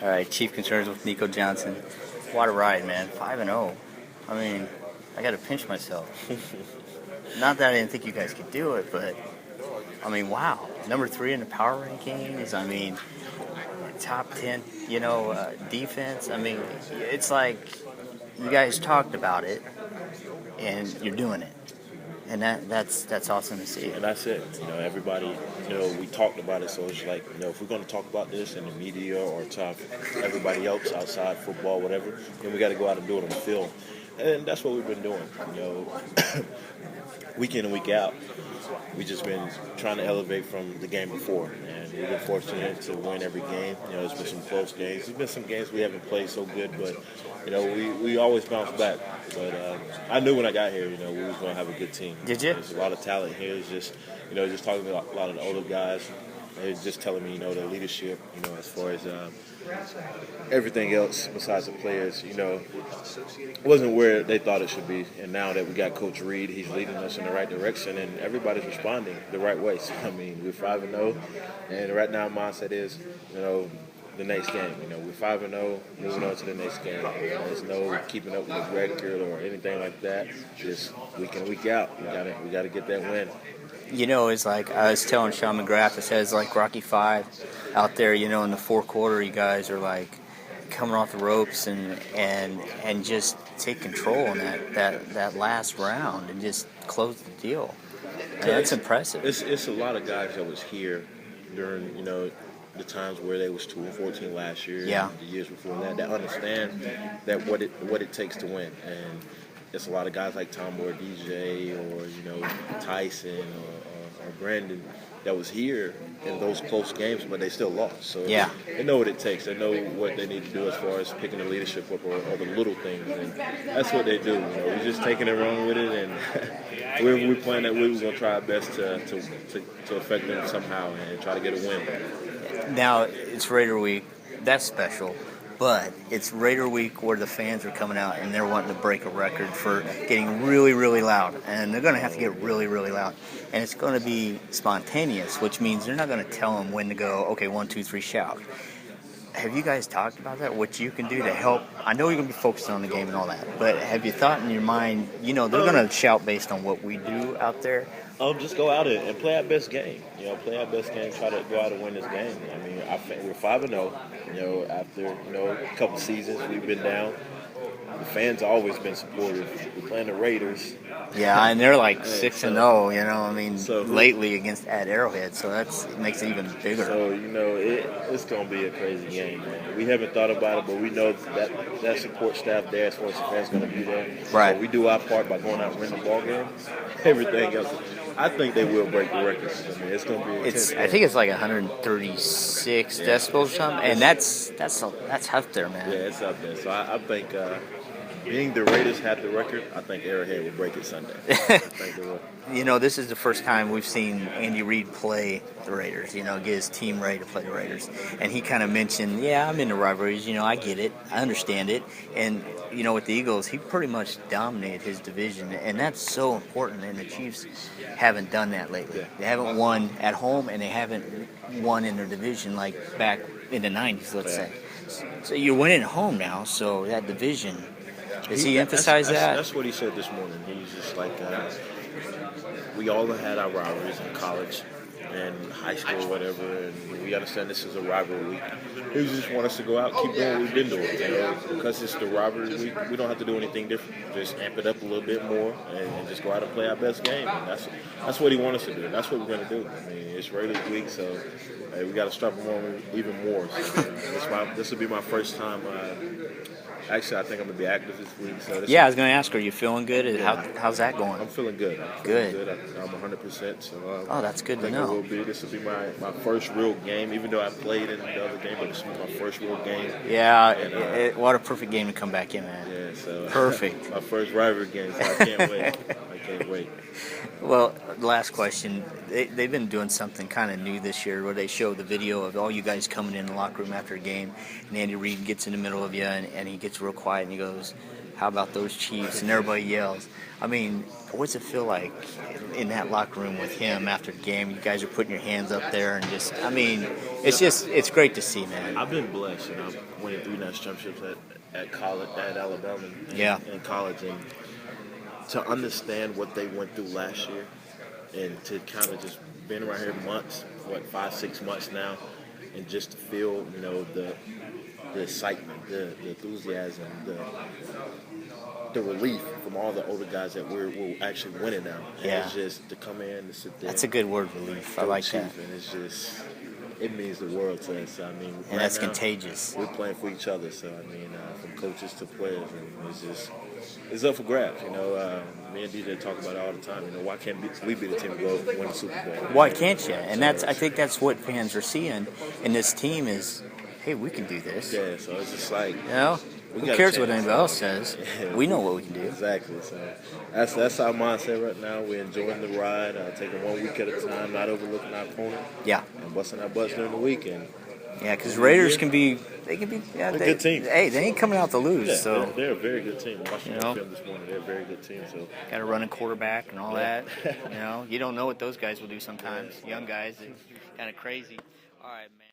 All right, Chief Concerns with Nico Johnson. What a ride, man. 5-0. I mean, I got to pinch myself. Not that I didn't think you guys could do it, but I mean, wow. Number 3 in the power rankings. I mean, top 10, defense. I mean, it's like you guys talked about it, and you're doing it. And that's awesome to see. And that's it. Everybody, we talked about it, so it's like, if we're going to talk about this in the media or talk everybody else outside football, whatever, then we got to go out and do it on the field. And that's what we've been doing, week in and week out. We just been trying to elevate from the game before, and we've been fortunate to win every game. There's been some close games. There's been some games we haven't played so good, but we always bounce back. But I knew when I got here, we was going to have a good team. Did you? There's a lot of talent here. It's just, just talking to a lot of the older guys. They're just telling me, the leadership, as far as everything else besides the players, wasn't where they thought it should be. And now that we got Coach Reed, he's leading us in the right direction, and everybody's responding the right way. So, I mean, we're 5-0, and right now my mindset is, the next game. We're 5-0, moving on to the next game. There's no keeping up with the record or anything like that. Just week in, week out. We gotta get that win. It's like I was telling Sean McGrath, it says like Rocky V out there, in the fourth quarter, you guys are like coming off the ropes and just take control in that last round and just close the deal. And that's impressive. It's a lot of guys that was here during, the times where they was 2-14 last year, yeah, and the years before that understand that what it takes to win. And it's a lot of guys like Tom or DJ or Tyson or Brandon that was here in those close games, but they still lost. So yeah, they know what it takes. They know what they need to do as far as picking the leadership up or the little things, and that's what they do. We're just taking it wrong with it, and we're playing that way. We're gonna try our best to affect them somehow and try to get a win. Now, it's Raider Week. That's special. But it's Raider Week where the fans are coming out and they're wanting to break a record for getting really, really loud. And they're going to have to get really, really loud. And it's going to be spontaneous, which means they're not going to tell them when to go, okay, 1, 2, 3, shout. Have you guys talked about that? What you can do to help? I know you're going to be focused on the game and all that. But have you thought in your mind, they're going to shout based on what we do out there? Just go out and play our best game. Play our best game. Try to go out and win this game. I mean, I think we're 5-0. After a couple seasons we've been down. The fans have always been supportive. We're playing the Raiders. Yeah, and they're like 6-0. Lately against at Arrowhead, so it makes it even bigger. So it's gonna be a crazy game, man. We haven't thought about it, but we know that support staff there, as far as the fans, gonna be there. Right. So we do our part by going out and winning the ball game. Everything else, I think they will break the records. I mean, it's gonna be. I think it's like 136 decibels or something, and that's up there, man. Yeah, it's up there. So I think. Being the Raiders had the record, I think Arrowhead will break it Sunday. I think they will. This is the first time we've seen Andy Reid play the Raiders, get his team ready to play the Raiders. And he kind of mentioned, I'm in the rivalries, I get it, I understand it. And, with the Eagles, he pretty much dominated his division. And that's so important, and the Chiefs haven't done that lately. Yeah. They haven't won at home, and they haven't won in their division like back in the 90s, let's say. So you're winning at home now, so that division... Does he emphasize that? That's what he said this morning. He's just like, we all had our rivalries in college and high school or whatever, and we understand this is a rivalry week. He just want us to go out and keep doing what we've been doing. Because it's the rivalry week, we don't have to do anything different. Just amp it up a little bit more and just go out and play our best game. And that's what he wants us to do. That's what we're going to do. I mean, it's Raiders week, so we got to strap them on even more. So, this will be my first time. Actually, I think I'm going to be active this week. So I was going to ask, are you feeling good? Yeah. How's that going? I'm feeling good. Good. I'm 100%. So, that's good to know. This will be my first real game, even though I played in the other game, but this will be my first real game. Yeah, and, what a perfect game to come back in, man. Yeah, so perfect. My first rivalry game, so I can't wait. I can't wait. Well, last question. They've been doing something kind of new this year where they show the video of all you guys coming in the locker room after a game, and Andy Reid gets in the middle of you, and he gets real quiet, and he goes, how about those Chiefs? And everybody yells. I mean, what's it feel like in that locker room with him after the game? You guys are putting your hands up there and just, I mean, it's great to see, man. I've been blessed, winning 3 national championships at college, at Alabama, in college, and to understand what they went through last year, and to kind of just been around here months, 5-6 months now, and just to feel, the excitement, the enthusiasm, the relief from all the older guys that we're actually winning now. And it's just to come in and sit there. That's a good word, relief. I like that. And it's just, it means the world to us. I mean, and that's contagious. We're playing for each other. So, from coaches to players, and it's up for grabs. Me and DJ talk about it all the time. Why can't we be the team to go win the Super Bowl? Why can't you? And I think that's what fans are seeing in this team is, hey, we can do this. Yeah, so it's just like, who cares what anybody else says? We know what we can do. Exactly. So that's our mindset right now. We're enjoying the ride, taking 1 week at a time, not overlooking our opponent. Yeah. And busting our butts during the weekend. Yeah, because Raiders can be a good team. Hey, they ain't coming out to lose. Yeah, so they're a very good team. Watching the film this morning, they're a very good team. So got to run a quarterback and all that. You don't know what those guys will do sometimes. Young guys, kind of crazy. All right, man.